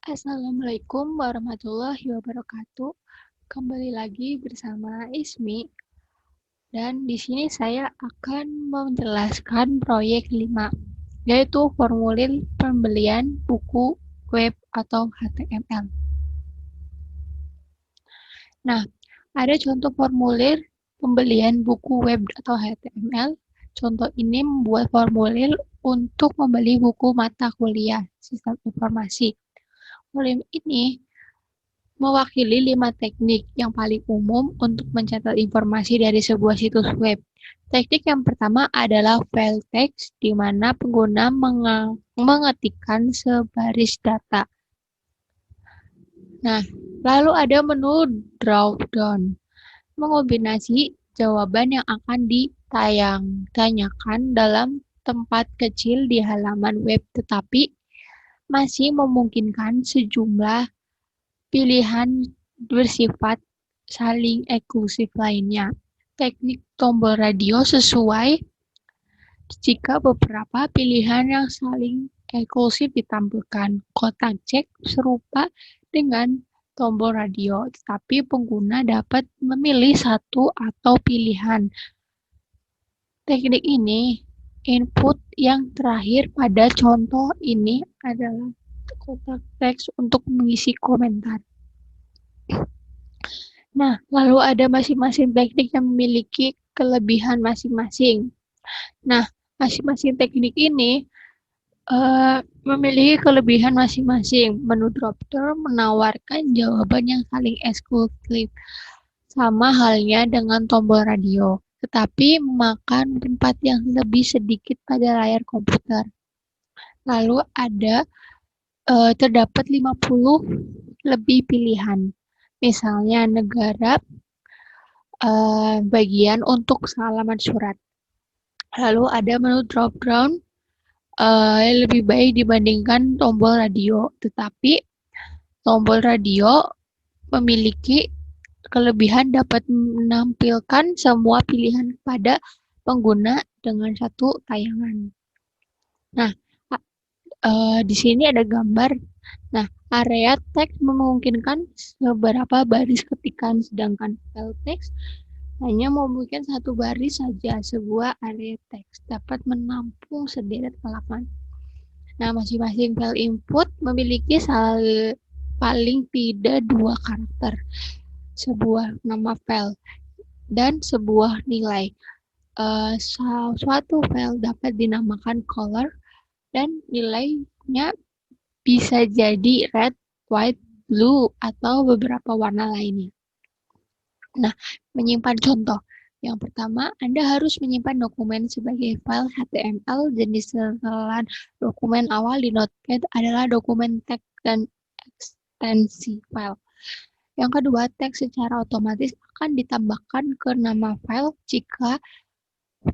Assalamualaikum warahmatullahi wabarakatuh. Kembali lagi bersama Ismi dan di sini saya akan menjelaskan proyek 5, yaitu formulir pembelian buku web atau HTML. Nah, ada contoh formulir pembelian buku web atau HTML. Contoh ini membuat formulir untuk membeli buku mata kuliah sistem informasi. Formulir ini mewakili 5 teknik yang paling umum untuk mencatat informasi dari sebuah situs web. Teknik yang pertama adalah file text, di mana pengguna mengetikkan sebaris data. Nah, lalu ada menu drop-down, mengombinasi jawaban yang akan ditanyakan dalam tempat kecil di halaman web, tetapi masih memungkinkan sejumlah pilihan bersifat saling eksklusif lainnya. Teknik tombol radio sesuai jika beberapa pilihan yang saling eksklusif ditampilkan. Kotak cek serupa dengan tombol radio, tetapi pengguna dapat memilih satu atau pilihan. Teknik ini, input yang terakhir pada contoh ini adalah kotak teks untuk mengisi komentar. Nah, lalu ada masing-masing teknik yang memiliki kelebihan masing-masing. Nah, masing-masing teknik ini memiliki kelebihan masing-masing. Menu drop-down menawarkan jawaban yang saling eksklusif, sama halnya dengan tombol radio, tetapi memakan tempat yang lebih sedikit pada layar komputer. Lalu ada terdapat 50 lebih pilihan. Misalnya negara, bagian untuk halaman surat. Lalu ada menu drop down lebih baik dibandingkan tombol radio, tetapi tombol radio memiliki kelebihan dapat menampilkan semua pilihan pada pengguna dengan satu tayangan. Nah, di sini ada gambar. Nah, area teks memungkinkan beberapa baris ketikan, sedangkan file teks hanya memungkinkan satu baris saja. Sebuah area teks dapat menampung sederet halaman. Nah, masing-masing file input memiliki paling tidak 2 karakter, sebuah nama file, dan sebuah nilai. Suatu file dapat dinamakan color dan nilainya bisa jadi red, white, blue, atau beberapa warna lainnya. Nah, menyimpan contoh. Yang pertama, Anda harus menyimpan dokumen sebagai file HTML. Jenis setelan dokumen awal di Notepad adalah dokumen teks dan ekstensi file. Yang kedua, teks secara otomatis akan ditambahkan ke nama file jika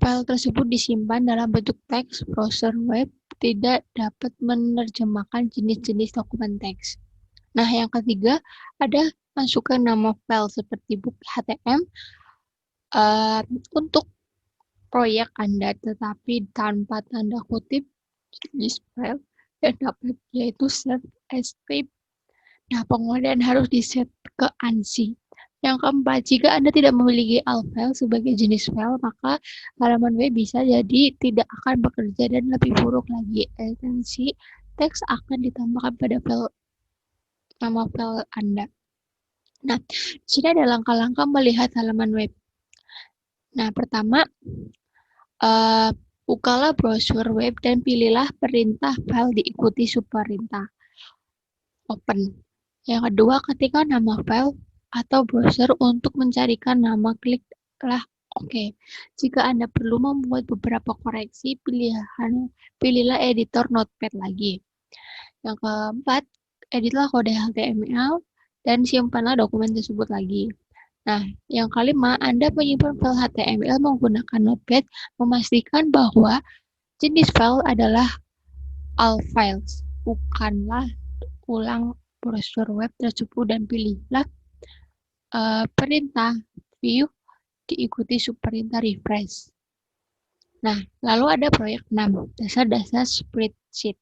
file tersebut disimpan dalam bentuk teks. Browser web tidak dapat menerjemahkan jenis-jenis dokumen teks. Nah, yang ketiga, ada masukkan nama file seperti bukti HTML untuk proyek Anda, tetapi tanpa tanda kutip jenis file yang dapat, yaitu save as script. Nah, penggunaan harus di-set ke ANSI. Yang keempat, jika Anda tidak memiliki alt file sebagai jenis file, maka halaman web bisa jadi tidak akan bekerja dan lebih buruk lagi. Ekstensi teks akan ditambahkan pada file nama file Anda. Nah, di sini ada langkah-langkah melihat halaman web. Nah, pertama, bukalah browser web dan pilihlah perintah file diikuti subperintah open. Yang kedua, ketikkan nama file atau browser untuk mencarikan nama, kliklah OK. Jika Anda perlu membuat beberapa koreksi, pilihlah editor Notepad lagi. Yang keempat, editlah kode HTML dan simpanlah dokumen tersebut lagi. Nah, yang kelima, Anda menyimpan file HTML menggunakan Notepad, memastikan bahwa jenis file adalah all files, bukanlah ulang browser web tersebut, dan pilihlah perintah view diikuti subperintah refresh. Nah, lalu ada proyek 6, dasar-dasar spreadsheet.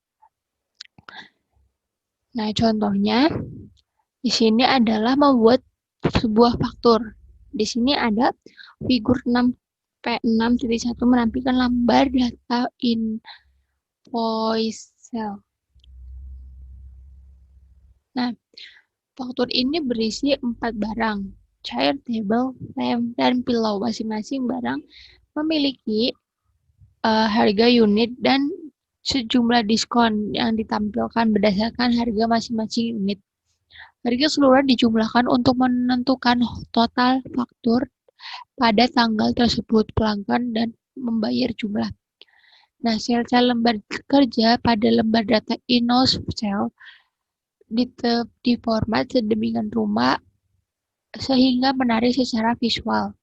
Nah, contohnya di sini adalah membuat sebuah faktur. Di sini ada figur 6P6.1 menampilkan lembar data invoice cell. Nah, faktur ini berisi 4 barang, chair, table, lamp, dan pillow. Masing-masing barang memiliki harga unit dan sejumlah diskon yang ditampilkan berdasarkan harga masing-masing unit. Harga keseluruhan dijumlahkan untuk menentukan total faktur pada tanggal tersebut. Pelanggan dan membayar jumlah. Nah, sel-sel lembar kerja pada lembar data invoice cell diformat sedemikian rupa sehingga menarik secara visual.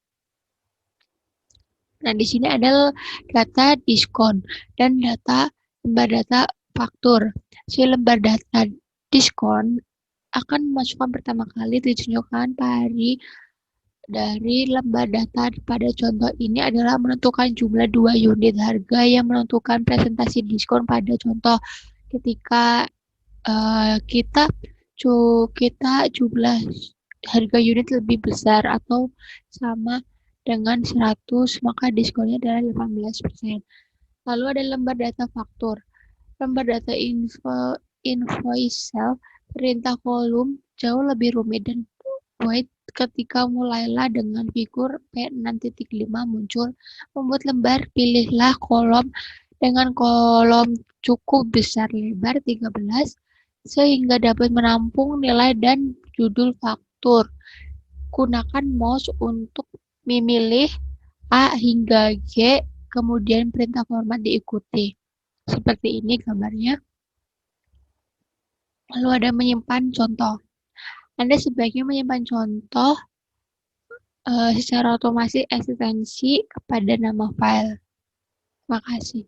Nah, di sini ada data diskon dan lembar data faktur. Si lembar data diskon akan memasukkan pertama kali ditunjukkan dari lembar data pada contoh ini adalah menentukan jumlah 2 unit harga yang menentukan presentasi diskon pada contoh ketika kita jumlah harga unit lebih besar atau sama dengan 100, maka diskonnya adalah 18%. Lalu ada lembar data faktur. Lembar data invoice cell perintah kolom jauh lebih rumit dan wait ketika mulailah dengan figur P6.5 muncul. Membuat lembar, pilihlah kolom dengan kolom cukup besar lebar 13 sehingga dapat menampung nilai dan judul faktur. Gunakan mouse untuk memilih A hingga G, kemudian perintah format diikuti. Seperti ini gambarnya. Lalu ada menyimpan contoh. Anda sebaiknya menyimpan contoh secara otomatis ekstensi kepada nama file. Terima kasih.